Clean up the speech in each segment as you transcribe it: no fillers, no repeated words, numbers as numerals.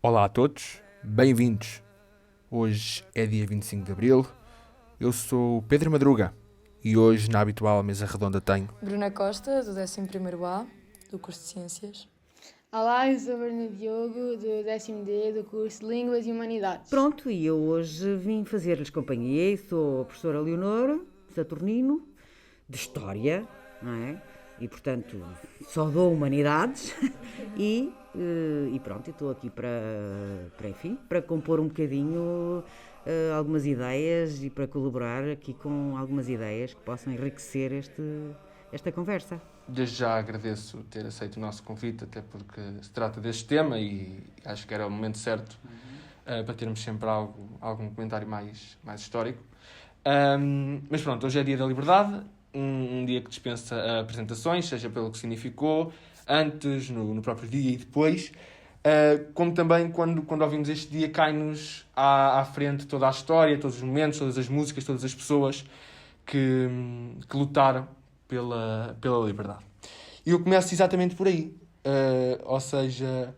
Olá a todos, bem-vindos. Hoje é dia 25 de Abril, eu sou o Pedro Madruga e hoje na habitual mesa redonda tenho Bruna Costa, do 11º A, do curso de Ciências. Olá, eu sou a Bruna Diogo, do 10º D, do curso de Línguas e Humanidades. Pronto, e eu hoje vim fazer-lhes companhia e sou a professora Leonor Saturnino, de História, não é? E, portanto, só dou Humanidades e pronto, estou aqui para compor um bocadinho algumas ideias e para colaborar aqui com algumas ideias que possam enriquecer esta conversa. Desde já agradeço ter aceito o nosso convite, até porque se trata deste tema e acho que era o momento certo para termos sempre algum comentário mais histórico. Mas pronto, hoje é dia da liberdade, um dia que dispensa apresentações, seja pelo que significou, antes, no próprio dia e depois, como também quando ouvimos este dia cai-nos à frente toda a história, todos os momentos, todas as músicas, todas as pessoas que lutaram pela liberdade. E eu começo exatamente por aí. Ou seja...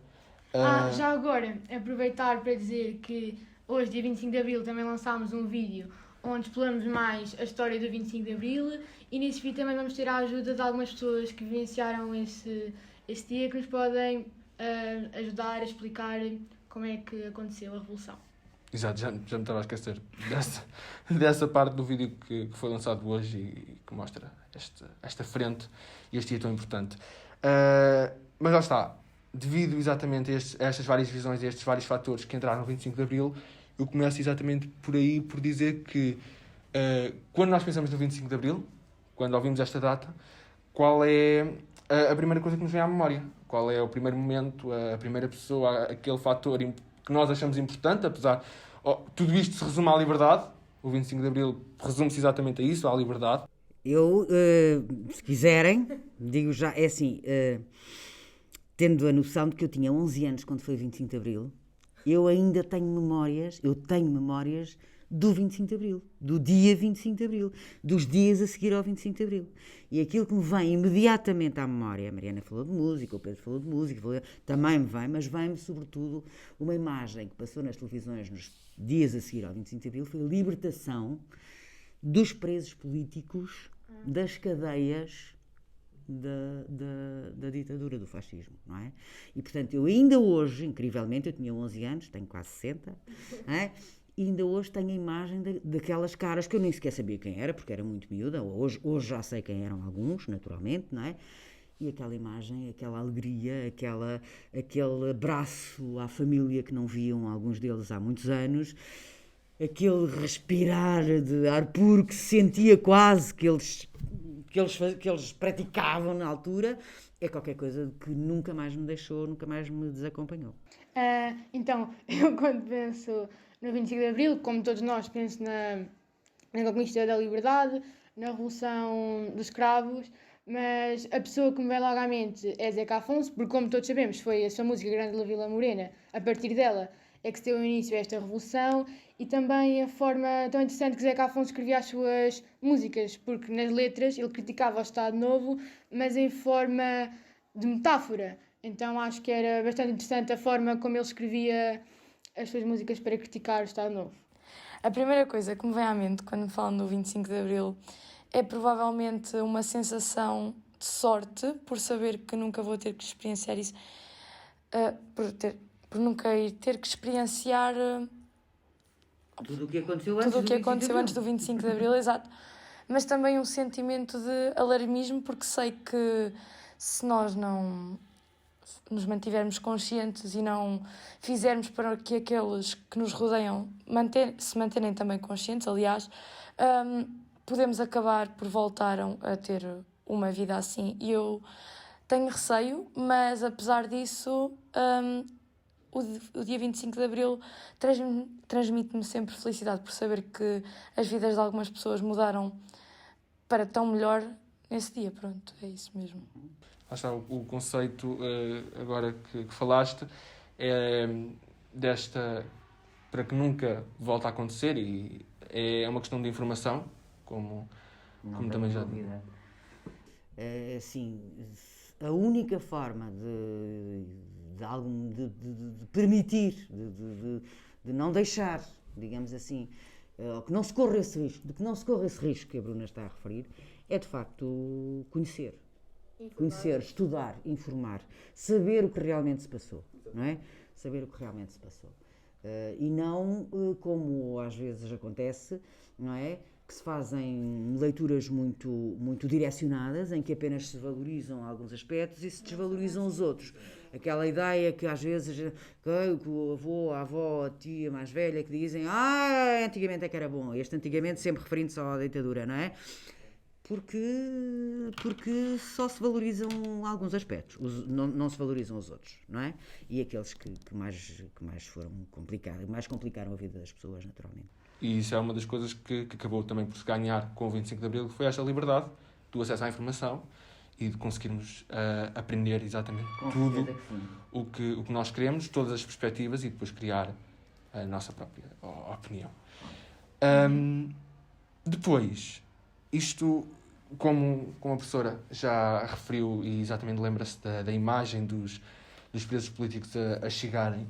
Já agora, aproveitar para dizer que hoje, dia 25 de Abril, também lançámos um vídeo onde exploramos mais a história do 25 de Abril e nesse vídeo também vamos ter a ajuda de algumas pessoas que vivenciaram esse dia que nos podem ajudar a explicar como é que aconteceu a Revolução. Exato, já me estava a esquecer dessa parte do vídeo que foi lançado hoje e que mostra esta frente e este dia tão importante. Mas lá está, devido exatamente a estas várias visões e a estes vários fatores que entraram no 25 de Abril, eu começo exatamente por aí, por dizer que quando nós pensamos no 25 de Abril, quando ouvimos esta data, qual é a primeira coisa que nos vem à memória? Qual é o primeiro momento, a primeira pessoa, aquele fator que nós achamos importante, apesar... tudo isto se resume à liberdade. O 25 de Abril resume-se exatamente a isso, à liberdade. Eu, se quiserem, digo já, é assim, tendo a noção de que eu tinha 11 anos quando foi 25 de Abril, eu tenho memórias do 25 de Abril, do dia 25 de Abril, dos dias a seguir ao 25 de Abril. E aquilo que me vem imediatamente à memória, a Mariana falou de música, o Pedro falou de música, também me vem, mas vem-me sobretudo uma imagem que passou nas televisões nos dias a seguir ao 25 de Abril, foi a libertação dos presos políticos das cadeias da ditadura do fascismo, não é? E, portanto, eu ainda hoje, incrivelmente, eu tinha 11 anos, tenho quase 60, não é? E ainda hoje tenho a imagem daquelas caras que eu nem sequer sabia quem era, porque era muito miúda, hoje já sei quem eram alguns, naturalmente, não é? E aquela imagem, aquela alegria, aquele abraço à família que não viam alguns deles há muitos anos, aquele respirar de ar puro que se sentia quase que eles praticavam na altura, é qualquer coisa que nunca mais me deixou, nunca mais me desacompanhou. Então, eu quando penso no 25 de Abril, como todos nós, penso na conquista da liberdade, na Revolução dos Escravos, mas a pessoa que me vem logo à mente é Zeca Afonso, porque como todos sabemos, foi a sua música Grande La Vila Morena, a partir dela é que se deu início a esta revolução, e também a forma tão interessante que Zeca Afonso escrevia as suas músicas, porque nas letras ele criticava o Estado Novo, mas em forma de metáfora. Então acho que era bastante interessante a forma como ele escrevia as suas músicas para criticar o Estado Novo. A primeira coisa que me vem à mente quando me falam do 25 de Abril é provavelmente uma sensação de sorte por saber que nunca vou ter que experienciar isso, por nunca ir ter que experienciar Tudo o que aconteceu antes do 25 de Abril, exato. Mas também um sentimento de alarmismo, porque sei que se nós não nos mantivermos conscientes e não fizermos para que aqueles que nos rodeiam se manterem também conscientes, aliás, podemos acabar por voltar a ter uma vida assim. E eu tenho receio, mas apesar disso, o dia 25 de Abril transmite-me sempre felicidade por saber que as vidas de algumas pessoas mudaram para tão melhor nesse dia. Pronto, é isso mesmo. Lá está o conceito, agora que falaste, é desta, para que nunca volte a acontecer, e é uma questão de informação, como também já... Assim, a única forma de permitir, de não deixar, digamos assim, que não se corra esse risco, de que não se corra esse risco que a Bruna está a referir, é de facto conhecer. Conhecer, estudar, informar, saber o que realmente se passou, não é? Saber o que realmente se passou. E não, como às vezes acontece, não é? Que se fazem leituras muito direcionadas, em que apenas se valorizam alguns aspectos e se desvalorizam os outros. Aquela ideia que às vezes o avô, a avó, a tia mais velha que dizem antigamente é que era bom, este antigamente sempre referindo-se à ditadura, não é? Porque só se valorizam alguns aspectos, não se valorizam os outros, não é? E aqueles que mais foram mais complicaram a vida das pessoas, naturalmente. E isso é uma das coisas que acabou também por se ganhar com o 25 de Abril, que foi esta liberdade do acesso à informação e de conseguirmos aprender exatamente tudo o que nós queremos, todas as perspectivas, e depois criar a nossa própria opinião. Depois, isto, como a professora já referiu e exatamente lembra-se da imagem dos presos políticos a chegarem,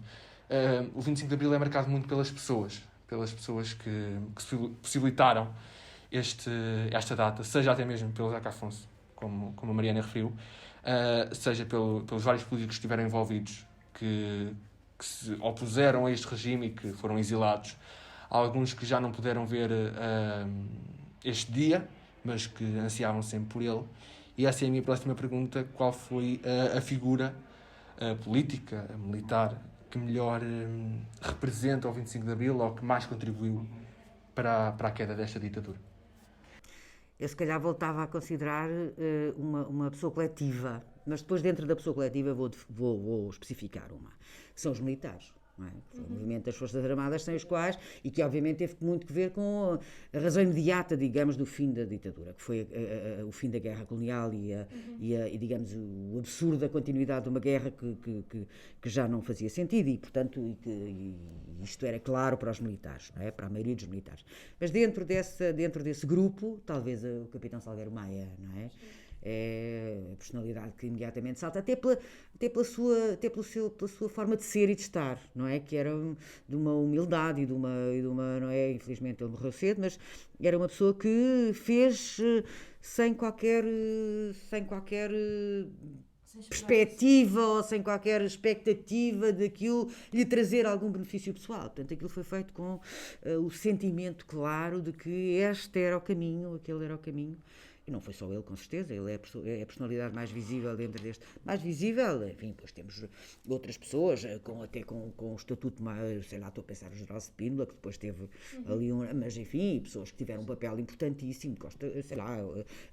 o 25 de Abril é marcado muito pelas pessoas que possibilitaram esta data, seja até mesmo pelo Zaca Afonso, como a Mariana referiu, seja pelos vários políticos que estiveram envolvidos, que se opuseram a este regime e que foram exilados. Há alguns que já não puderam ver este dia, mas que ansiavam sempre por ele. E essa é a minha próxima pergunta: qual foi a figura política, militar, que melhor representa o 25 de Abril ou que mais contribuiu para a queda desta ditadura? Eu se calhar voltava a considerar uma pessoa coletiva, mas depois dentro da pessoa coletiva vou especificar uma, que são os militares. Não é? Foi o movimento das Forças Armadas, sem os quais, e que obviamente teve muito que ver com a razão imediata, digamos, do fim da ditadura, que foi o fim da guerra colonial e digamos, o absurdo da continuidade de uma guerra que já não fazia sentido e, portanto, isto era claro para os militares, não é? Para a maioria dos militares. Mas dentro desse grupo, talvez o Capitão Salgueiro Maia, não é? É a personalidade que imediatamente salta, até pela sua forma de ser e de estar, não é? Que era de uma humildade e de uma, não é? Infelizmente ele morreu cedo, mas era uma pessoa que fez sem qualquer perspectiva ou sem qualquer expectativa daquilo lhe trazer algum benefício pessoal. Portanto, aquilo foi feito com o sentimento claro de que este era o caminho, aquele era o caminho. E não foi só ele, com certeza, ele é a personalidade mais visível dentro deste... Mais visível, enfim, depois temos outras pessoas, até com o estatuto mais, sei lá, estou a pensar no General Spínola, que depois teve ali mas enfim, pessoas que tiveram um papel importantíssimo, sei lá,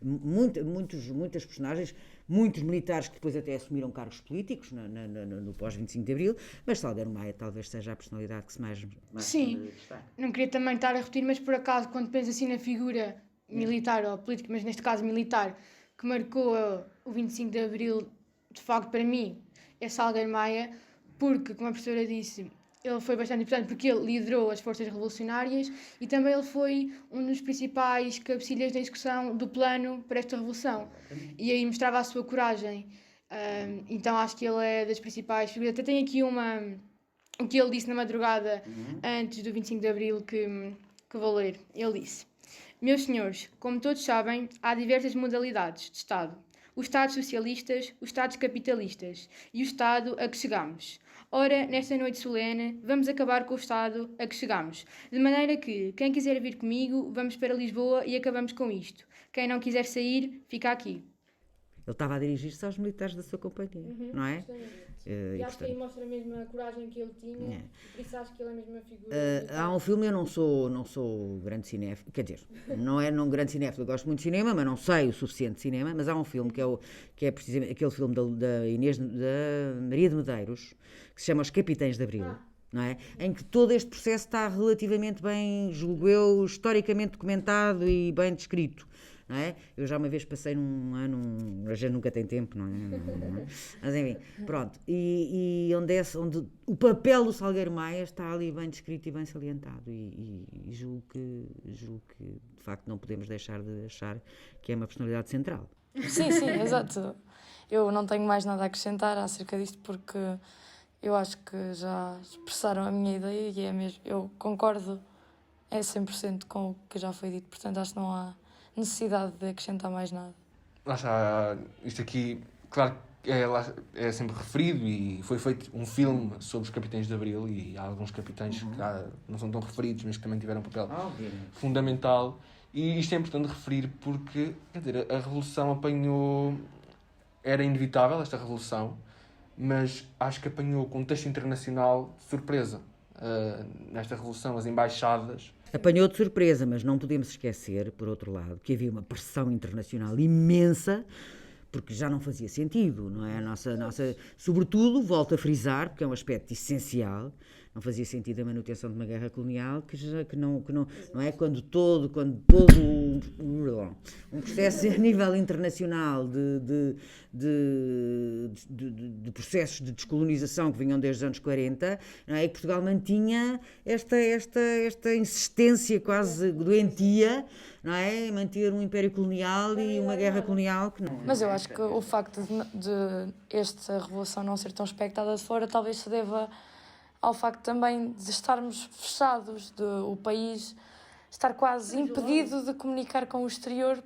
muitas personagens, muitos militares que depois até assumiram cargos políticos no pós-25 de Abril, mas Salgueiro Maia talvez seja a personalidade que se mais Sim, não queria também estar a repetir, mas por acaso, quando penso assim na figura militar ou política, mas neste caso militar, que marcou o 25 de Abril, de facto, para mim, é Salgueiro Maia, porque, como a professora disse, ele foi bastante importante porque ele liderou as forças revolucionárias e também ele foi um dos principais cabecilhas da execução do plano para esta revolução. E aí mostrava a sua coragem. Então acho que ele é das principais figuras. Até tem aqui o que ele disse na madrugada antes do 25 de Abril que vou ler. Ele disse: meus senhores, como todos sabem, há diversas modalidades de Estado. Os Estados socialistas, os Estados capitalistas e o Estado a que chegamos. Ora, nesta noite solene, vamos acabar com o Estado a que chegamos. De maneira que, quem quiser vir comigo, vamos para Lisboa e acabamos com isto. Quem não quiser sair, fica aqui. Ele estava a dirigir-se aos militares da sua companhia, não é? E acho que aí mostra mesmo a coragem que ele tinha, por isso acho que ele é mesmo a figura. Há um filme, eu não sou grande cinéfilo, quer dizer, não é grande cinéfilo, eu gosto muito de cinema, mas não sei o suficiente de cinema, mas há um filme que é precisamente aquele filme da Maria de Medeiros, que se chama Os Capitães de Abril. Não é? Em que todo este processo está relativamente bem, julgo eu, historicamente documentado e bem descrito. não é? Eu já uma vez passei num ano, a gente nunca tem tempo, não é? Mas enfim, pronto. E onde o papel do Salgueiro Maia está ali bem descrito e bem salientado. E julgo que, de facto, não podemos deixar de achar que é uma personalidade central. Sim, exato. Eu não tenho mais nada a acrescentar acerca disto porque eu acho que já expressaram a minha ideia e é mesmo. Eu concordo 100% com o que já foi dito, portanto acho que não há necessidade de acrescentar mais nada. Lá está, isto aqui, claro que é sempre referido e foi feito um filme sobre os capitães de Abril e há alguns capitães que não são tão referidos, mas que também tiveram um papel fundamental. E isto é importante referir porque, quer dizer, a Revolução apanhou... Era inevitável esta Revolução, mas acho que apanhou o contexto internacional de surpresa. Nesta Revolução, as embaixadas... Apanhou de surpresa, mas não podemos esquecer, por outro lado, que havia uma pressão internacional imensa, porque já não fazia sentido, não é? A nossa, sobretudo, volto a frisar, porque é um aspecto essencial, não fazia sentido a manutenção de uma guerra colonial que não é? Quando todo um processo a nível internacional de processos de descolonização que vinham desde os anos 40, não é? E que Portugal mantinha esta insistência quase doentia, não é? Manter um império colonial e uma guerra colonial que não... Mas eu acho que o facto de esta revolução não ser tão expectada de fora talvez se deva ao facto também de estarmos fechados, de o país estar quase impedido de comunicar com o exterior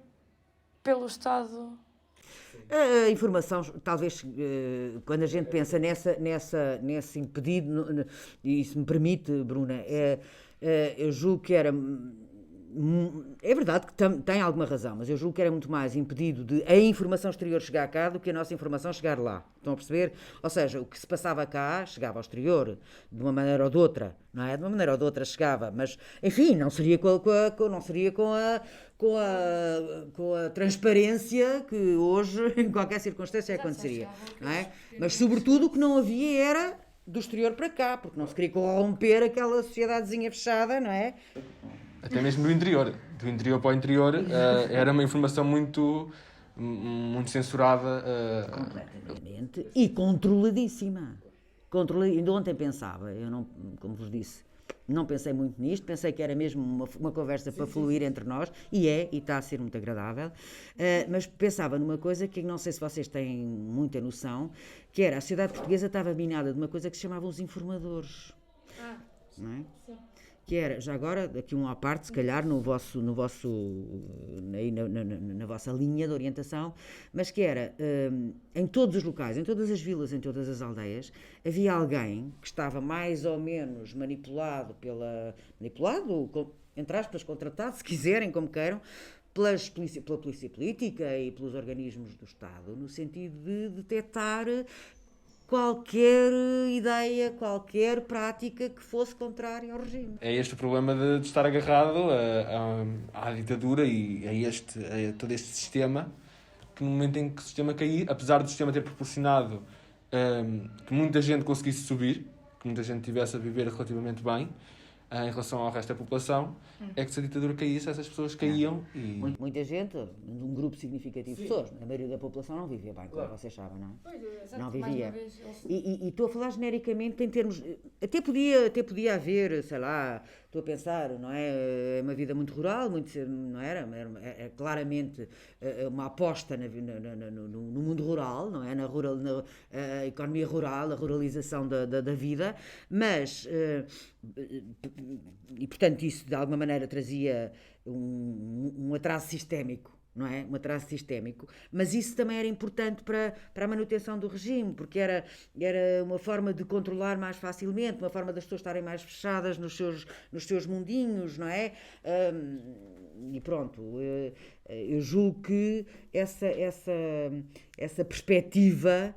pelo Estado. A informação, talvez, quando a gente pensa nesse impedido, e isso me permite, Bruna, eu julgo que era... É verdade que tem alguma razão, mas eu julgo que era muito mais impedido de a informação exterior chegar cá do que a nossa informação chegar lá. Estão a perceber? Ou seja, o que se passava cá chegava ao exterior, de uma maneira ou de outra, não é? De uma maneira ou de outra chegava, mas, enfim, não seria com a transparência que hoje, em qualquer circunstância, aconteceria, não é? Mas, sobretudo, o que não havia era do exterior para cá, porque não se queria corromper aquela sociedadezinha fechada, não é? Até mesmo do interior para o interior, era uma informação muito censurada. Completamente. E controladíssima. Ainda ontem pensava, eu não, como vos disse, não pensei muito nisto, pensei que era mesmo uma conversa para fluir entre nós, e está a ser muito agradável, mas pensava numa coisa que não sei se vocês têm muita noção, que era a sociedade portuguesa estava minada de uma coisa que se chamavam os informadores. Não é? Sim. Que era, já agora, aqui um à parte, se calhar, na vossa linha de orientação, mas que era, em todos os locais, em todas as vilas, em todas as aldeias, havia alguém que estava mais ou menos manipulado, entre aspas, contratado, se quiserem, como queiram, pela polícia política e pelos organismos do Estado, no sentido de detectar qualquer ideia, qualquer prática que fosse contrária ao regime. É este o problema de estar agarrado à ditadura e a todo este sistema, que no momento em que o sistema cair, apesar do sistema ter proporcionado que muita gente conseguisse subir, que muita gente estivesse a viver relativamente bem, em relação ao resto da população, é que se a ditadura caísse, essas pessoas caíam e... Muita gente, um grupo significativo de pessoas, a maioria da população não vivia bem, como vocês sabem, não é? Pois, não vivia. E estou a falar genericamente em termos... Até podia haver, sei lá, estou a pensar, não é? É uma vida muito rural, não era? É claramente uma aposta no mundo rural, não é? Na economia rural, a ruralização da vida, mas... E, portanto, isso de alguma maneira trazia um atraso sistémico, não é? Um atraso sistémico, mas isso também era importante para a manutenção do regime, porque era uma forma de controlar mais facilmente, uma forma das pessoas estarem mais fechadas nos seus mundinhos, não é? E pronto, eu julgo que essa perspectiva,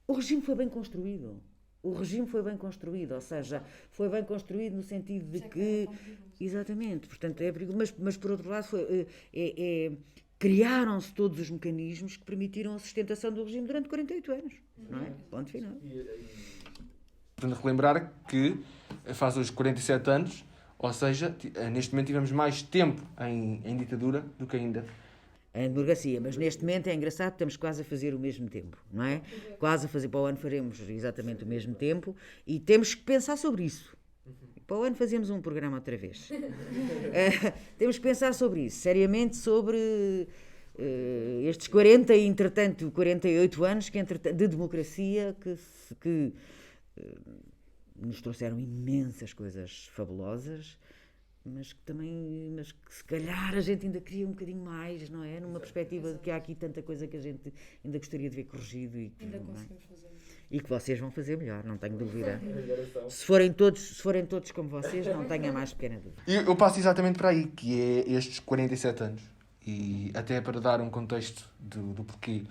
o regime foi bem construído. O regime foi bem construído, ou seja, foi bem construído no sentido de que... Exatamente, portanto, é perigoso, mas por outro lado criaram-se todos os mecanismos que permitiram a sustentação do regime durante 48 anos, não é? Ponto final. Portanto, relembrar que faz hoje 47 anos, Ou seja, neste momento tivemos mais tempo em ditadura do que ainda A democracia, mas neste momento é engraçado, estamos quase a fazer o mesmo tempo, não é? Quase a fazer, para o ano faremos exatamente o mesmo tempo e temos que pensar sobre isso. Para o ano fazemos um programa outra vez. Temos que pensar sobre isso, seriamente sobre estes 40 e, entretanto, 48 anos de democracia que nos trouxeram imensas coisas fabulosas, mas que se calhar a gente ainda queria um bocadinho mais, não é? Numa perspectiva de que há aqui tanta coisa que a gente ainda gostaria de ver corrigido e que, Ainda não é? conseguimos fazer. E que vocês vão fazer melhor, não tenho dúvida. Se forem todos como vocês, não tenho a mais pequena dúvida. Eu passo exatamente para aí, que é estes 47 anos. E até para dar um contexto do porquê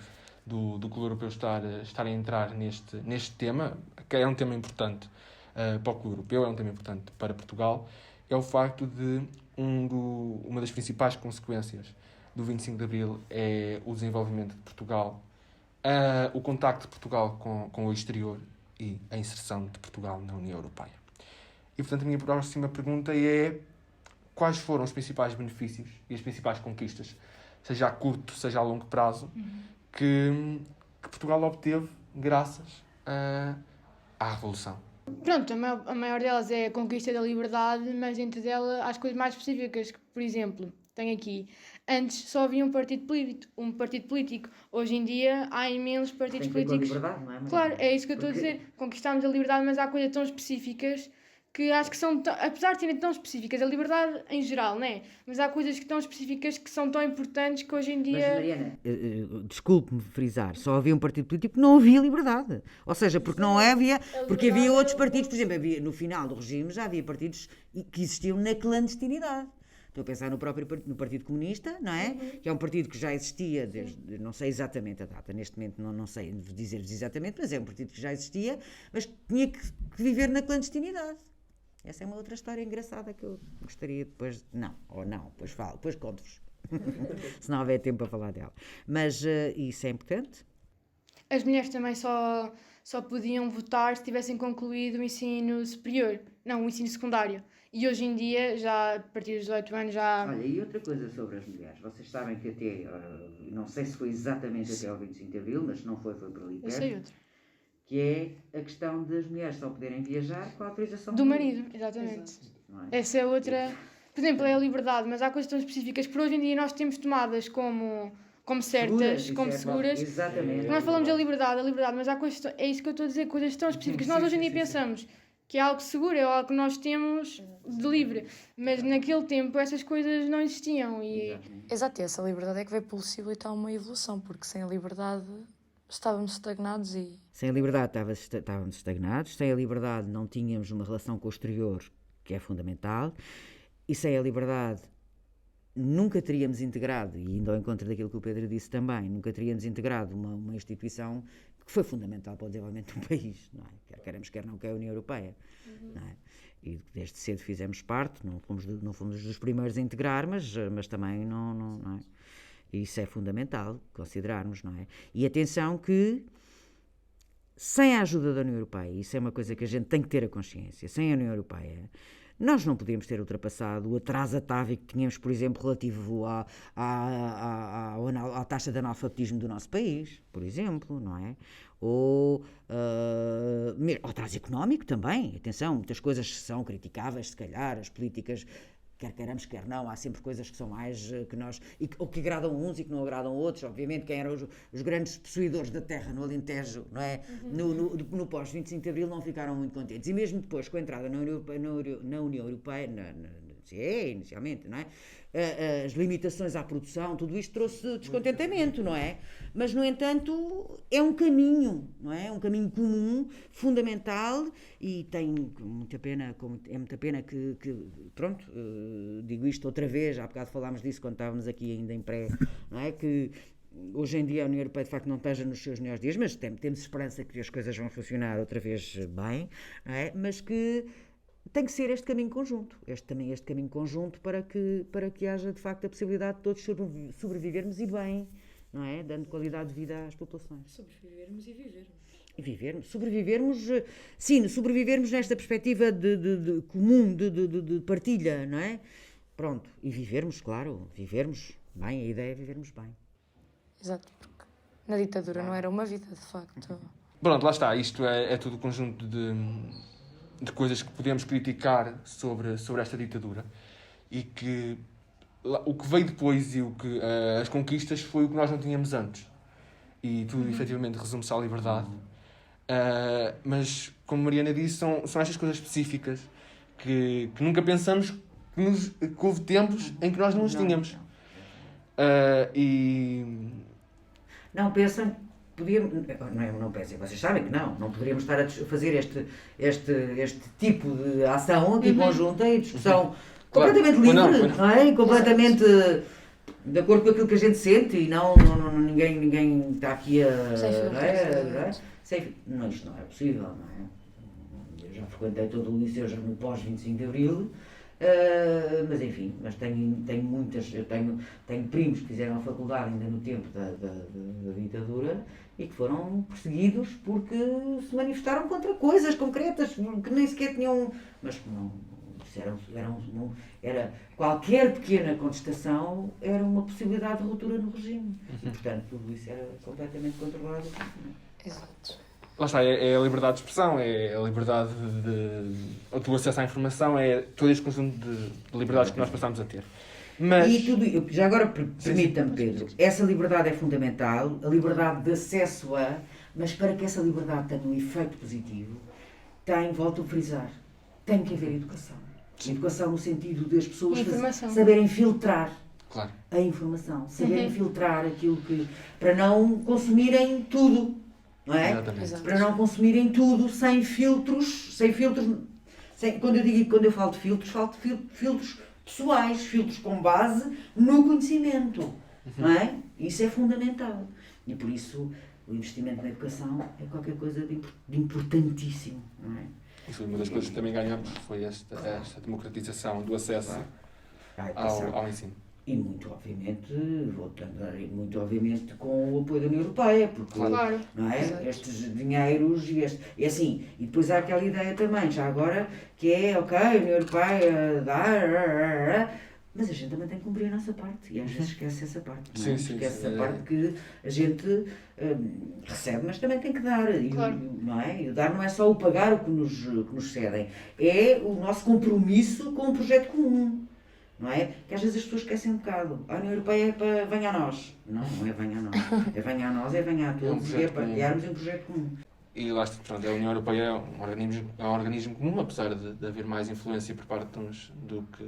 do Clube Europeu estar a entrar neste tema, que é um tema importante para o Clube Europeu, é um tema importante para Portugal, é o facto de uma das principais consequências do 25 de Abril é o desenvolvimento de Portugal, o contacto de Portugal com o exterior e a inserção de Portugal na União Europeia. E, portanto, a minha próxima pergunta é: quais foram os principais benefícios e as principais conquistas, seja a curto, seja a longo prazo, que Portugal obteve graças à Revolução? Pronto, a maior delas é a conquista da liberdade, mas entre delas há as coisas mais específicas, que, por exemplo, tenho aqui, antes só havia um partido político. Hoje em dia há imensos partidos políticos. Liberdade, não é? Claro, é isso que eu estou a dizer. Conquistámos a liberdade, mas há coisas tão específicas que acho que são, apesar de serem tão específicas, a liberdade em geral, não é? Mas há coisas que tão específicas que são tão importantes que hoje em dia... Mas, Mariana, desculpe-me frisar, só havia um partido político que não havia liberdade. Ou seja, porque não havia, porque havia outros partidos, por exemplo, no final do regime já havia partidos que existiam na clandestinidade. Estou a pensar no Partido Comunista, não é? Que é um partido que já existia desde, não sei exatamente a data, neste momento não sei dizer-vos exatamente, mas é um partido que já existia, mas que tinha que viver na clandestinidade. Essa é uma outra história engraçada que eu gostaria depois... Depois conto-vos. Se não houver tempo para falar dela. Mas isso é importante. As mulheres também só podiam votar se tivessem concluído o ensino superior. Não, o ensino secundário. E hoje em dia, já a partir dos 18 anos, já... Olha, e outra coisa sobre as mulheres. Vocês sabem que até, não sei se foi exatamente até ao 25 de Abril, mas se não foi por ali Eu sei outra. que é a questão das mulheres só poderem viajar com a autorização Do marido, exatamente. não é? Essa é outra... Por exemplo, é a liberdade, mas há coisas tão específicas que por hoje em dia nós temos tomadas como certas, como seguras. Exatamente. Nós falamos da liberdade, mas há coisas... É isso que eu estou a dizer, coisas tão específicas. Nós hoje em dia pensamos que é algo seguro, é algo que nós temos de livre. Mas naquele tempo essas coisas não existiam. E... Exato, e essa liberdade é que veio possibilitar uma evolução, porque sem a liberdade estávamos estagnados e... Sem a liberdade estávamos estagnados, sem a liberdade não tínhamos uma relação com o exterior, que é fundamental, e sem a liberdade nunca teríamos integrado, e indo ao encontro daquilo que o Pedro disse também, nunca teríamos integrado uma instituição que foi fundamental para o desenvolvimento do país, não é? Quer queremos, quer não, que é a União Europeia. Não é? E desde cedo fizemos parte, não fomos dos primeiros a integrar, mas também não é? E isso é fundamental considerarmos, não é? E atenção que, sem a ajuda da União Europeia, isso é uma coisa que a gente tem que ter a consciência, sem a União Europeia, nós não podíamos ter ultrapassado o atraso atávico que tínhamos, por exemplo, relativo à taxa de analfabetismo do nosso país, por exemplo, não é? Ou ao atraso económico também, atenção, muitas coisas são criticáveis, se calhar, as políticas, quer queiramos, quer não, há sempre coisas que são mais que nós, ou que agradam uns e que não agradam outros, obviamente, quem eram os grandes possuidores da terra no Alentejo, não é? No pós-25 de Abril não ficaram muito contentes, e mesmo depois com a entrada na União Europeia, na CE, inicialmente, não é? As limitações à produção, tudo isto trouxe descontentamento, não é? Mas, no entanto, é um caminho, não é? Um caminho comum, fundamental, e tem muita pena, é muita pena que pronto, digo isto outra vez, há bocado falámos disso quando estávamos aqui ainda em pré, não é? Que hoje em dia a União Europeia de facto não esteja nos seus melhores dias, mas temos esperança que as coisas vão funcionar outra vez bem, não é? Mas que tem que ser este caminho conjunto, este caminho conjunto para que haja de facto a possibilidade de todos sobrevivermos e bem, não é? Dando qualidade de vida às populações. Sobrevivermos e vivermos. e vivermos, sobrevivermos nesta perspectiva de comum, de partilha, não é? Pronto, e vivermos, claro, vivermos bem, a ideia é vivermos bem. Exato, porque na ditadura não era uma vida, de facto. Pronto, lá está. Isto é todo o conjunto de coisas que podemos criticar sobre esta ditadura e que o que veio depois e as conquistas foi o que nós não tínhamos antes. E tudo, efetivamente, resume-se à liberdade. Mas, como a Mariana disse, são estas coisas específicas que nunca pensamos que houve tempos em que nós não os tínhamos. Não pensam, podíamos, não pensem, vocês sabem que não poderíamos estar a fazer este tipo de ação aqui conjunta e discussão completamente livre, não é? Completamente de acordo com aquilo que a gente sente e ninguém está aqui a... Não, isto não é possível, não é? Eu já frequentei todo o liceu já no pós-25 de Abril, mas enfim, tenho primos que fizeram a faculdade ainda no tempo da ditadura e que foram perseguidos porque se manifestaram contra coisas concretas que nem sequer tinham, mas que não, era qualquer pequena contestação era uma possibilidade de ruptura no regime e portanto tudo isso era completamente controlado. Exato. Lá está, é a liberdade de expressão, é a liberdade do acesso à informação, é todo este conjunto de liberdades que nós passamos a ter. Mas... E tudo, já agora permita-me, Pedro, essa liberdade é fundamental, a liberdade de acesso mas para que essa liberdade tenha um efeito positivo, volto a frisar, tem que haver educação. Sim. Educação no sentido das pessoas saberem filtrar a informação, saberem filtrar aquilo que... para não consumirem tudo. Não é? Exatamente. Para não consumirem tudo sem filtros, quando eu falo de filtros pessoais, filtros com base no conhecimento, não é? Isso é fundamental. E por isso o investimento na educação é qualquer coisa de importantíssimo, não é? Isso foi uma das coisas que também ganhamos, foi esta democratização do acesso ao ensino. E muito obviamente com o apoio da União Europeia, porque não é? Estes dinheiros e assim, e depois há aquela ideia também, já agora, que é, ok, a União Europeia dá, mas a gente também tem que cumprir a nossa parte, e às vezes esquece essa parte, não é? Esquece essa parte que a gente recebe, mas também tem que dar, não é? E o dar não é só o pagar o que nos cedem, é o nosso compromisso com o projeto comum. Não é? Que às vezes as pessoas esquecem um bocado. A União Europeia é para venha a nós. Não é venha a nós. É venha a nós, é venha a todos e é partilharmos um projeto comum. E lá está, pronto, a União Europeia é um organismo comum, apesar de haver mais influência por parte de uns do que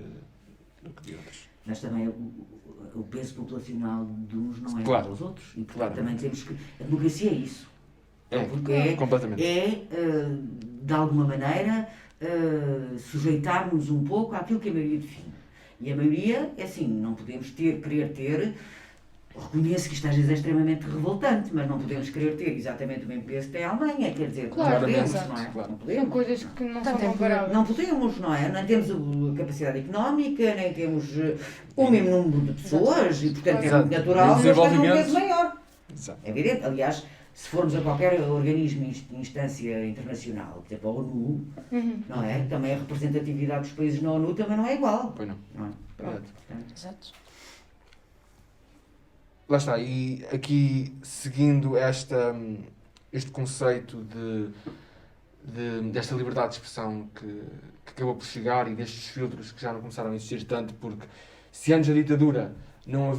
de outros. Mas também o peso populacional de uns não é claro. Dos outros. E portanto também temos que... A democracia é isso. Completamente. De alguma maneira, sujeitarmos um pouco àquilo que a maioria define. E a maioria, é assim, não podemos querer ter, reconheço que isto às vezes é extremamente revoltante, mas não podemos querer ter exatamente o mesmo peso que tem a Alemanha, quer dizer, não podemos, não é? Claro. Não podemos. São coisas que não são comparáveis. Não podemos, não é? Nem temos a capacidade económica, nem temos o mesmo número de pessoas, e portanto é muito natural que eles tenham um peso maior. Exato. É evidente, aliás, se formos a qualquer organismo e instância internacional, por exemplo, a ONU, não é? Também a representatividade dos países na ONU também não é igual. Pois não. Não é? Pronto. Exato. Lá está, e aqui seguindo este conceito desta liberdade de expressão que acabou por chegar e destes filtros que já não começaram a existir tanto, porque se antes da ditadura nós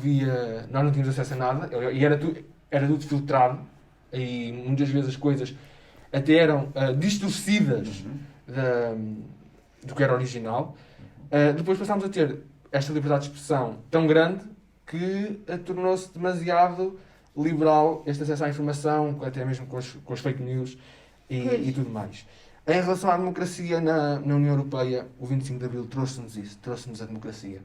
não tínhamos acesso a nada, e era tudo filtrado, e muitas vezes as coisas até eram distorcidas do que era original. Depois passámos a ter esta liberdade de expressão tão grande que tornou-se demasiado liberal este acesso à informação, até mesmo com as fake news e tudo mais. Em relação à democracia na União Europeia, o 25 de Abril trouxe-nos isso, trouxe-nos a democracia.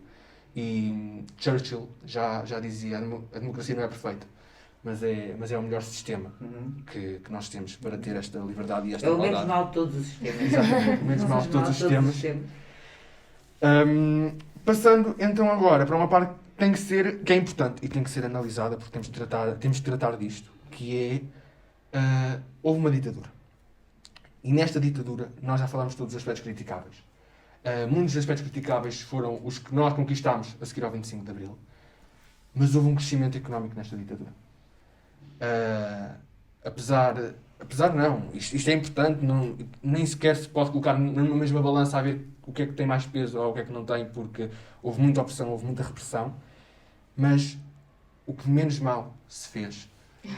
E Churchill já dizia, a democracia não é perfeita, mas é o melhor sistema que nós temos para ter esta liberdade e esta igualdade. É o menos mal de todos os sistemas. Exatamente, o menos mal de todos os sistemas. Passando então agora para uma parte que é importante e tem que ser analisada, porque temos de tratar disto, que é houve uma ditadura. E nesta ditadura, nós já falámos de todos os aspectos criticáveis. Muitos dos aspectos criticáveis foram os que nós conquistámos a seguir ao 25 de Abril. Mas houve um crescimento económico nesta ditadura. Apesar não, isto é importante, não, nem sequer se pode colocar numa mesma balança a ver o que é que tem mais peso ou o que é que não tem, porque houve muita opressão, houve muita repressão, mas o que menos mal se fez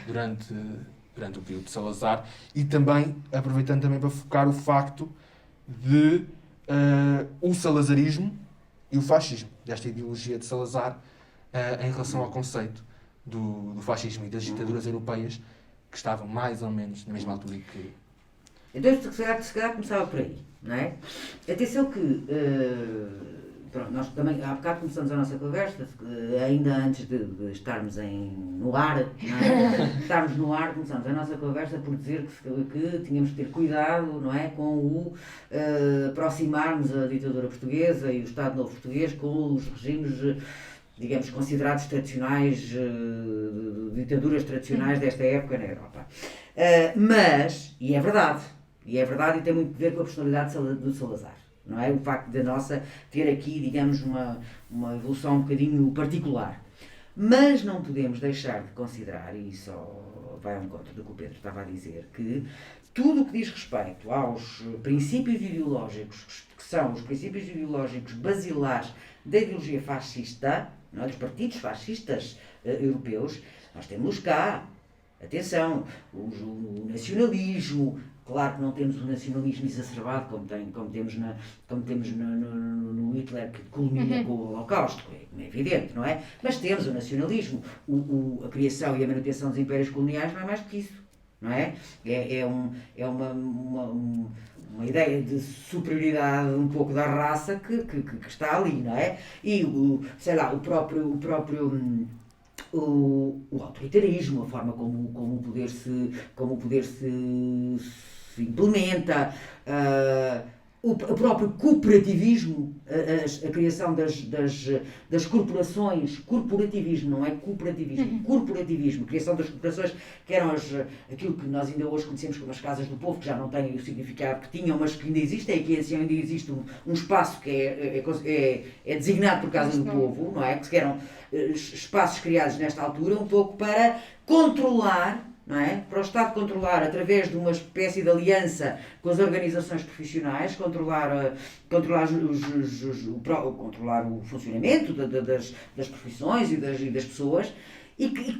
durante o período de Salazar, e também, aproveitando também para focar o facto de o salazarismo e o fascismo, desta ideologia de Salazar, em relação ao conceito do fascismo e das ditaduras europeias, que estavam mais ou menos na mesma altura que... Então, se calhar começava por aí, não é? Atenção que, pronto, nós também, há bocado começamos a nossa conversa, ainda antes de estarmos no ar, não é? Estarmos no ar, começamos a nossa conversa por dizer que tínhamos de ter cuidado, não é? Com o aproximarmos a ditadura portuguesa e o Estado Novo Português com os regimes, digamos, considerados tradicionais, ditaduras tradicionais desta época na Europa. Mas, e é verdade e tem muito a ver com a personalidade do Salazar, não é? O facto da nossa ter aqui, digamos, uma evolução um bocadinho particular. Mas não podemos deixar de considerar, e só vai ao encontro do que o Pedro estava a dizer, que tudo o que diz respeito aos princípios ideológicos, que são os princípios ideológicos basilares da ideologia fascista, não é? Dos partidos fascistas europeus, nós temos cá, atenção, o nacionalismo, claro que não temos o nacionalismo exacerbado como temos no Hitler, que culmina com o Holocausto, é evidente, não é? Mas temos o nacionalismo, a criação e a manutenção dos impérios coloniais não é mais do que isso, não é? É uma ideia de superioridade um pouco da raça que está ali, não é? E o autoritarismo, a forma como o poder se implementa, o próprio cooperativismo, a criação das corporações, corporativismo, não é cooperativismo, corporativismo, a criação das corporações, que eram aquilo que nós ainda hoje conhecemos como as casas do povo, que já não têm o significado que tinham, mas que ainda existem, e que assim, ainda existe um espaço que é designado por casa do povo, não é? Que eram espaços criados nesta altura, um pouco para controlar, não é? Para o Estado controlar, através de uma espécie de aliança com as organizações profissionais, controlar o funcionamento das profissões e das pessoas, e que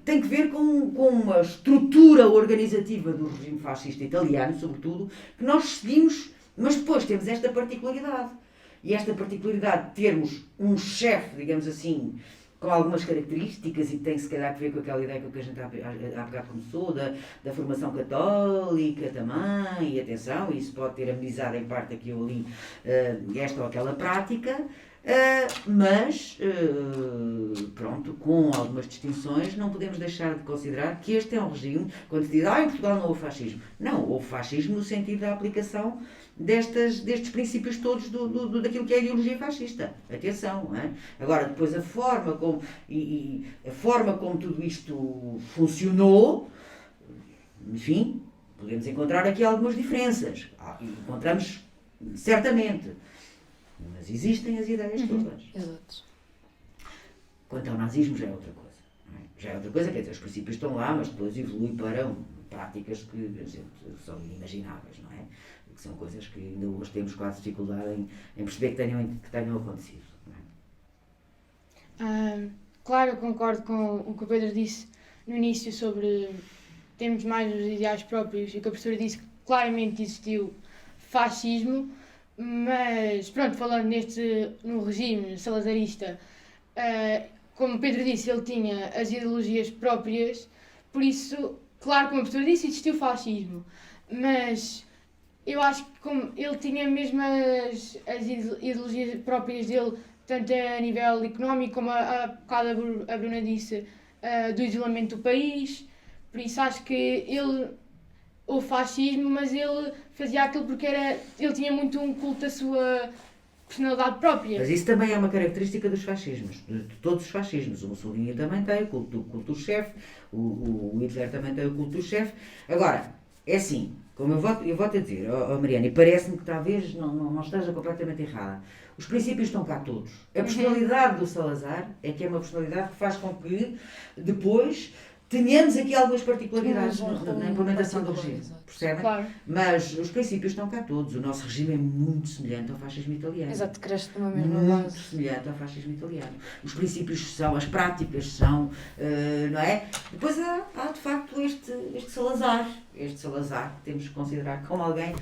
tem que ver com uma estrutura organizativa do regime fascista italiano, sobretudo, que nós seguimos, mas depois temos esta particularidade. E esta particularidade de termos um chefe, digamos assim, com algumas características, e tem se calhar a ver com aquela ideia que a gente há bocado começou, da formação católica também, e atenção, isso pode ter amenizado em parte aqui ou ali esta ou aquela prática, mas, pronto, com algumas distinções, não podemos deixar de considerar que este é um regime, quando se diz, em Portugal não houve fascismo. Não, houve fascismo no sentido da aplicação destes princípios todos daquilo que é a ideologia fascista. Atenção, não é? Agora, depois a forma como tudo isto funcionou, enfim, podemos encontrar aqui algumas diferenças. Encontramos, certamente. Mas existem as ideias todas. Exato. Quanto ao nazismo já é outra coisa. Não é? Já é outra coisa, quer dizer, os princípios estão lá, mas depois evolui para práticas que são inimagináveis, não é? Que são coisas que ainda hoje temos quase dificuldade em perceber que tenham acontecido. Não é? Claro, eu concordo com o que o Pedro disse no início sobre termos mais os ideais próprios, e que a professora disse que claramente existiu fascismo. Mas, pronto, falando no regime salazarista, como o Pedro disse, ele tinha as ideologias próprias, por isso, claro, como a professora disse, existiu fascismo, mas eu acho que como ele tinha mesmo as ideologias próprias dele, tanto a nível económico, como a bocado a Bruna disse, do isolamento do país, por isso acho que o fascismo, mas ele fazia aquilo porque ele tinha muito um culto à sua personalidade própria. Mas isso também é uma característica dos fascismos, de todos os fascismos. O Mussolini também tem o culto do chefe, o Hitler também tem o culto do chefe. Agora, é assim, como eu vou-te dizer, Mariana, e parece-me que talvez não esteja completamente errada. Os princípios estão cá todos. A personalidade do Salazar é que é uma personalidade que faz com que depois tenhamos aqui algumas particularidades na implementação do regime, percebem? Claro. Mas os princípios estão cá todos. O nosso regime é muito semelhante ao fascismo italiano. Exato, cresce numa mesma Muito base. semelhante ao fascismo italiano. Os princípios são, as práticas são, não é? Depois há de facto este Salazar. Este Salazar que temos que considerar como alguém,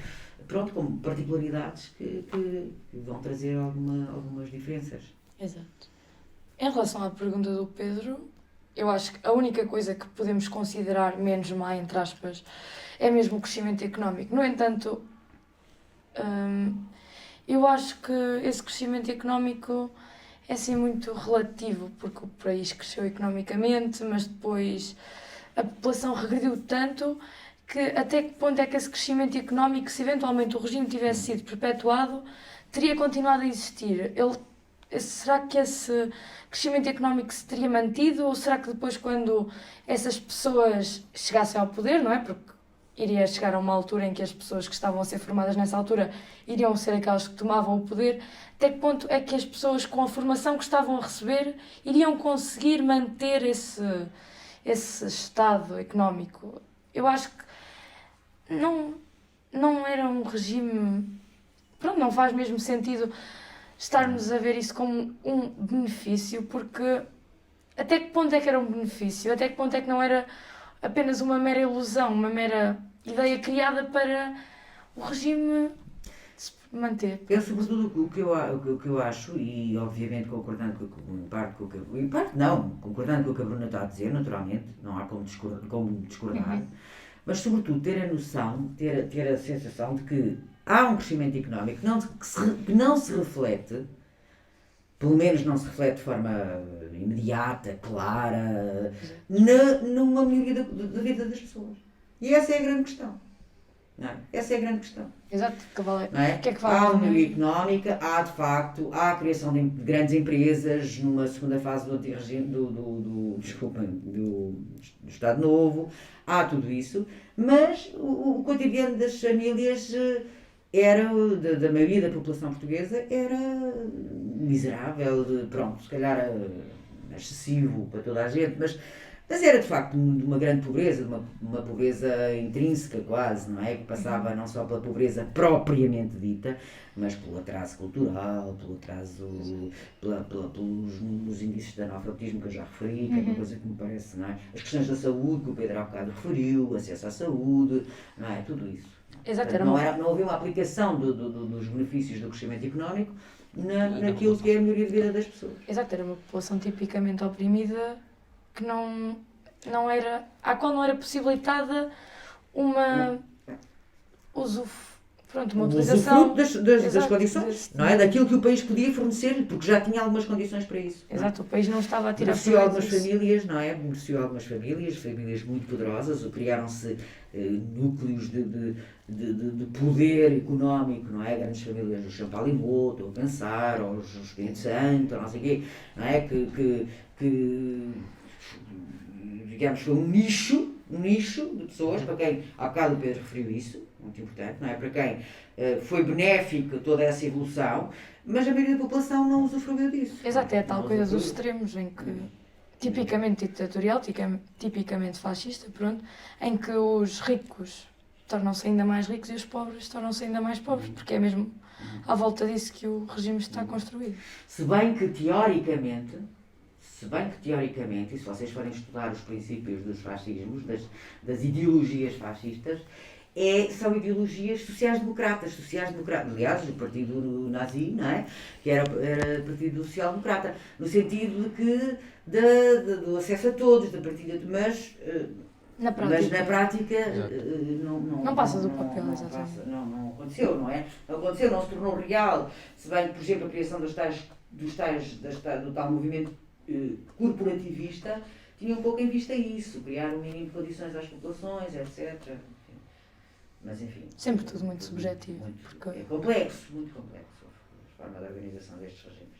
pronto, com particularidades que vão trazer algumas diferenças. Exato. Em relação à pergunta do Pedro, eu acho que a única coisa que podemos considerar menos má, entre aspas, é mesmo o crescimento económico. No entanto, eu acho que esse crescimento económico é assim muito relativo, porque o país cresceu economicamente, mas depois a população regrediu tanto que até que ponto é que esse crescimento económico, se eventualmente o regime tivesse sido perpetuado, teria continuado a existir? Será que esse crescimento económico se teria mantido, ou será que depois, quando essas pessoas chegassem ao poder, não é? Porque iria chegar a uma altura em que as pessoas que estavam a ser formadas nessa altura iriam ser aquelas que tomavam o poder, até que ponto é que as pessoas com a formação que estavam a receber iriam conseguir manter esse estado económico? Eu acho que não era um regime... Pronto, não faz mesmo sentido estarmos a ver isso como um benefício, porque até que ponto é que era um benefício? Até que ponto é que não era apenas uma mera ilusão, uma mera ideia criada para o regime se manter? Eu, sobretudo, o que eu acho, e obviamente concordando concordando com o que a Bruna está a dizer, naturalmente, não há como discordar, mas sobretudo ter a noção, ter a sensação de que há um crescimento económico que não se reflete, pelo menos não se reflete de forma imediata, clara, numa melhoria da vida das pessoas. E essa é a grande questão. Não é? Essa é a grande questão. Exato, Não é? o que é que vale? Há uma melhoria económica, há de facto, há a criação de grandes empresas numa segunda fase do Estado Novo, há tudo isso, mas o cotidiano das famílias da maioria da população portuguesa era miserável, pronto, se calhar excessivo para toda a gente, mas era de facto de uma grande pobreza, de uma pobreza intrínseca quase, não é? Que passava não só pela pobreza propriamente dita, mas pelo atraso cultural, pelo atraso, pelos índices de analfabetismo que eu já referi, que é uma coisa que me parece, não é? As questões da saúde, que o Pedro há bocado referiu, acesso à saúde, não é? Tudo isso. Exato, Não havia uma aplicação dos benefícios do crescimento económico naquilo que é a melhoria de vida das pessoas. Exato, era uma população tipicamente oprimida que à qual não era possibilitada uma uma utilização. Fruto das condições, não é? Daquilo que o país podia fornecer, porque já tinha algumas condições para isso. Exato, o país não estava a tirar beneficiou algumas famílias, não é? Beneficiou algumas famílias muito poderosas, criaram-se núcleos de poder económico, não é? Grandes famílias do Champalimau, estou a pensar, aos Espírito Santo, não sei o quê, não é? Que digamos, foi um nicho de pessoas, para quem, há bocado o Pedro referiu isso, muito importante, não é? Para quem foi benéfico toda essa evolução, mas a maioria da população não usufruiu disso. Exato, é a tal coisa dos extremos, em que, tipicamente ditatorial, tipicamente fascista, pronto, em que os ricos tornam-se ainda mais ricos e os pobres tornam-se ainda mais pobres, porque é mesmo à volta disso que o regime está construído. Se bem que teoricamente, e se vocês forem estudar os princípios dos fascismos, das ideologias fascistas, são ideologias sociais-democratas. Aliás, o partido nazi, não é? Que era o Partido Social-Democrata, no sentido de que do acesso a todos, da partilha de na prática não passa do papel, exatamente. Não aconteceu, não é? Não aconteceu, não se tornou real. Se bem que, por exemplo, a criação do tal movimento corporativista tinha um pouco em vista isso, criar um mínimo de condições às populações, etc. Mas enfim. Sempre tudo muito subjetivo. É complexo, muito complexo. Os forma de organização destes regimes.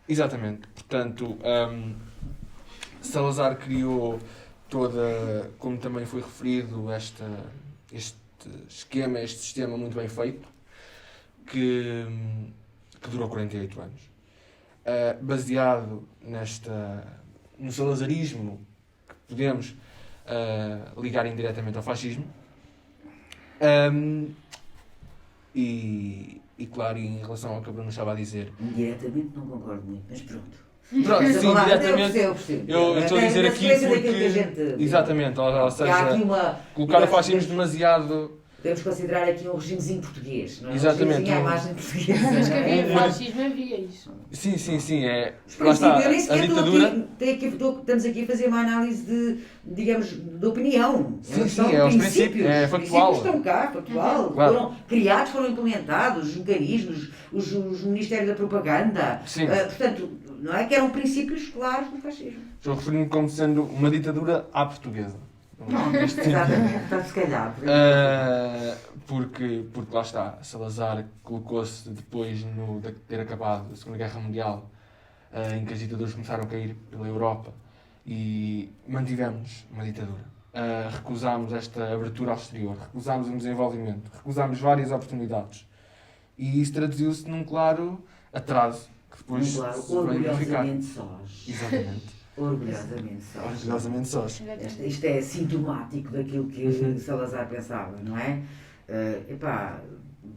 Exatamente. Portanto, Salazar criou toda, como também foi referido, este esquema, este sistema muito bem feito, que durou 48 anos. Baseado no salazarismo, que podemos ligar indiretamente ao fascismo, e claro, em relação ao que a Bruna estava a dizer. Indiretamente não concordo muito, mas pronto. Pronto, sim, diretamente. Eu percebo. Eu estou a dizer aqui porque. Exatamente, ou seja, colocar o fascismo demasiado. Podemos considerar aqui um regimezinho português, não é? Exatamente. Um imagem portuguesa. Mas que havia Mas- fascismo, havia isso. Sim. Lá Lá está, eu nem a sequer ditadura. estamos aqui a fazer uma análise de, digamos, de opinião. Sim, São é os princípios. princípios, é factual. Os princípios estão cá, factual. Claro. Foram criados, foram implementados, os mecanismos, os Ministérios da Propaganda. Sim. Portanto, não é que eram princípios claros do fascismo. Estou a referir-me como sendo uma ditadura à portuguesa. Neste sentido. Exatamente, está se calhar. Porque lá está, Salazar colocou-se depois de ter acabado a Segunda Guerra Mundial, em que as ditaduras começaram a cair pela Europa, e mantivemos uma ditadura. Recusámos esta abertura ao exterior, recusámos um desenvolvimento, recusámos várias oportunidades. E isso traduziu-se num claro atraso, que depois Claro, se veio verificar. orgulhosamente sós. Exatamente. Orgulhosamente sós. Orgulhosamente sós. Isto é sintomático daquilo que Salazar pensava, não é?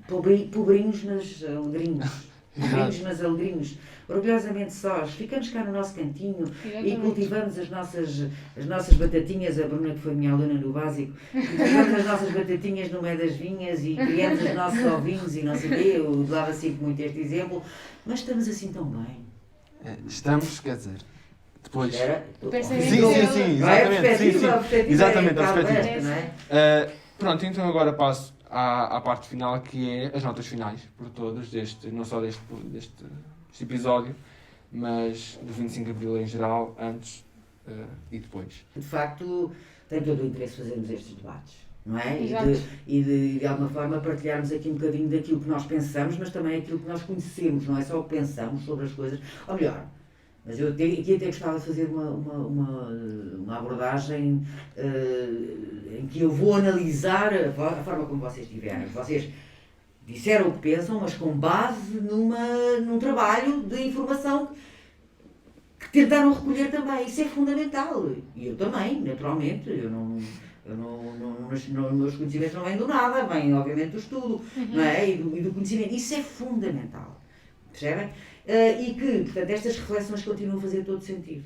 Pobrinhos, mas alegrinhos. Pobrinhos, mas alegrinhos. Orgulhosamente sós. Ficamos cá no nosso cantinho e Exatamente. cultivamos as nossas batatinhas. A Bruna, que foi minha aluna no básico, cultivamos as nossas batatinhas no meio das vinhas e criamos os nossos ovinhos e não sei o quê. Eu dava sempre muito este exemplo. Mas estamos assim tão bem. Estamos, quer dizer, depois. Era, Pensamento Sim, dele. Não é? A exatamente. Sim, perspectiva, sim. a perspectiva Exatamente, é a perspectiva. esta, não é? Pronto, então agora passo à parte final, que é as notas finais, por todos, não só deste episódio, mas do 25 de Abril em geral, antes e depois. De facto, tem todo o interesse fazermos estes debates, não é? Exato. E de alguma forma partilharmos aqui um bocadinho daquilo que nós pensamos, mas também aquilo que nós conhecemos, não é só o que pensamos sobre as coisas. Ou melhor, mas eu aqui até gostava de fazer uma abordagem em que eu vou analisar a forma como vocês tiverem. Vocês disseram o que pensam, mas com base num trabalho de informação que tentaram recolher também. Isso é fundamental. E eu também, naturalmente. Os meus conhecimentos não vêm do nada, vêm obviamente do estudo, não é? E do conhecimento. Isso é fundamental. Percebem? E que, portanto, estas reflexões continuam a fazer todo sentido.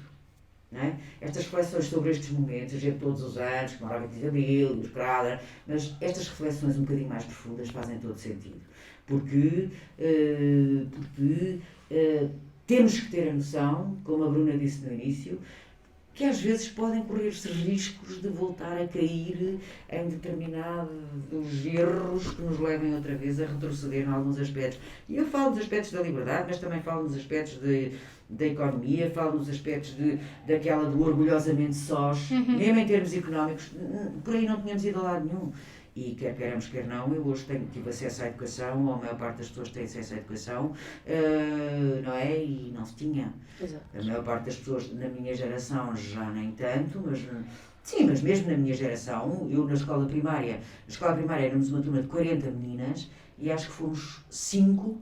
Não é? Estas reflexões sobre estes momentos, a gente todos os anos, como a 25 de Abril, os Pradas, mas estas reflexões um bocadinho mais profundas fazem todo sentido. Porque temos que ter a noção, como a Bruna disse no início, que às vezes podem correr-se riscos de voltar a cair em determinados erros que nos levem outra vez a retroceder em alguns aspectos. E eu falo dos aspectos da liberdade, mas também falo dos aspectos da economia, falo dos aspectos daquela do orgulhosamente sós, mesmo em termos económicos, por aí não tínhamos ido a lado nenhum. E quer queiramos, quer não, eu hoje tive acesso à educação, ou a maior parte das pessoas tem acesso à educação, não é? E não se tinha. Exato. A maior parte das pessoas na minha geração já nem tanto, mas sim, mas mesmo na minha geração, eu na escola primária éramos uma turma de 40 meninas e acho que fomos 5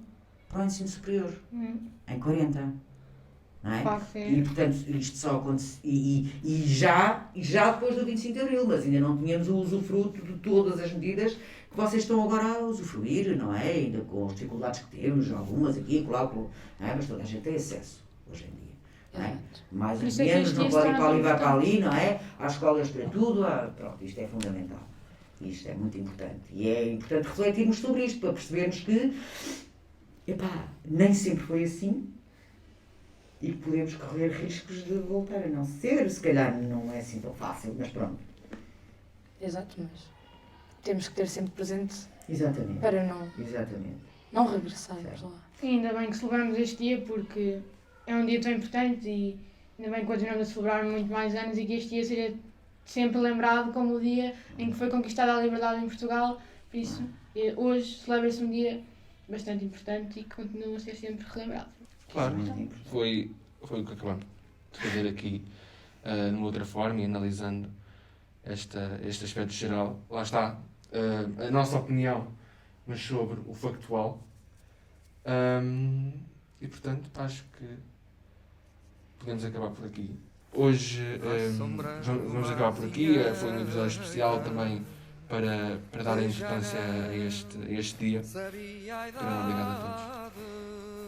para o ensino superior, em 40. Não é? Claro que E sim. portanto isto só aconteceu e já depois do 25 de Abril, mas ainda não tínhamos o usufruto de todas as medidas que vocês estão agora a usufruir, não é? Ainda com as dificuldades que temos, algumas aqui, claro, não é? Mas toda a gente tem acesso hoje em dia. Não é? Mais Por ou isso é que menos, isto não ia podem estar para ali, vai para importante. ali, não é? Há escolas para tudo, pronto, isto é fundamental. Isto é muito importante. E é importante refletirmos sobre isto, para percebermos que, nem sempre foi assim. E que podemos correr riscos de voltar a não ser. Se calhar não é assim tão fácil, mas pronto. Exato, mas temos que ter sempre presente Exatamente. para Exatamente. não regressarmos lá. Sim, ainda bem que celebramos este dia porque é um dia tão importante e ainda bem que continuamos a celebrar muito mais anos e que este dia seja sempre lembrado como o dia em que foi conquistada a liberdade em Portugal. Por isso, hoje celebra-se um dia bastante importante e que continua a ser sempre relembrado. Claro, Isso é muito importante. foi o que acabamos de fazer aqui, numa outra forma e analisando este aspecto geral. Lá está, a nossa opinião, mas sobre o factual. E portanto, acho que podemos acabar por aqui. Hoje vamos acabar por aqui. Foi um episódio especial também para dar a importância a este dia. Então, obrigado a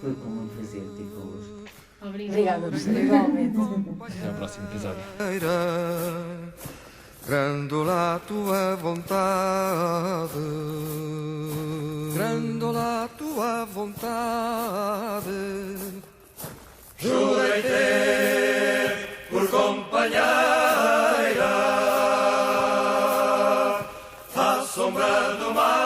Foi com muito prazer ter convosco. Obrigada, professora, igualmente. todos. Até ao próximo episódio. Grandola a tua vontade, grandola a tua vontade. Jurei ter por companheira à sombra do mar.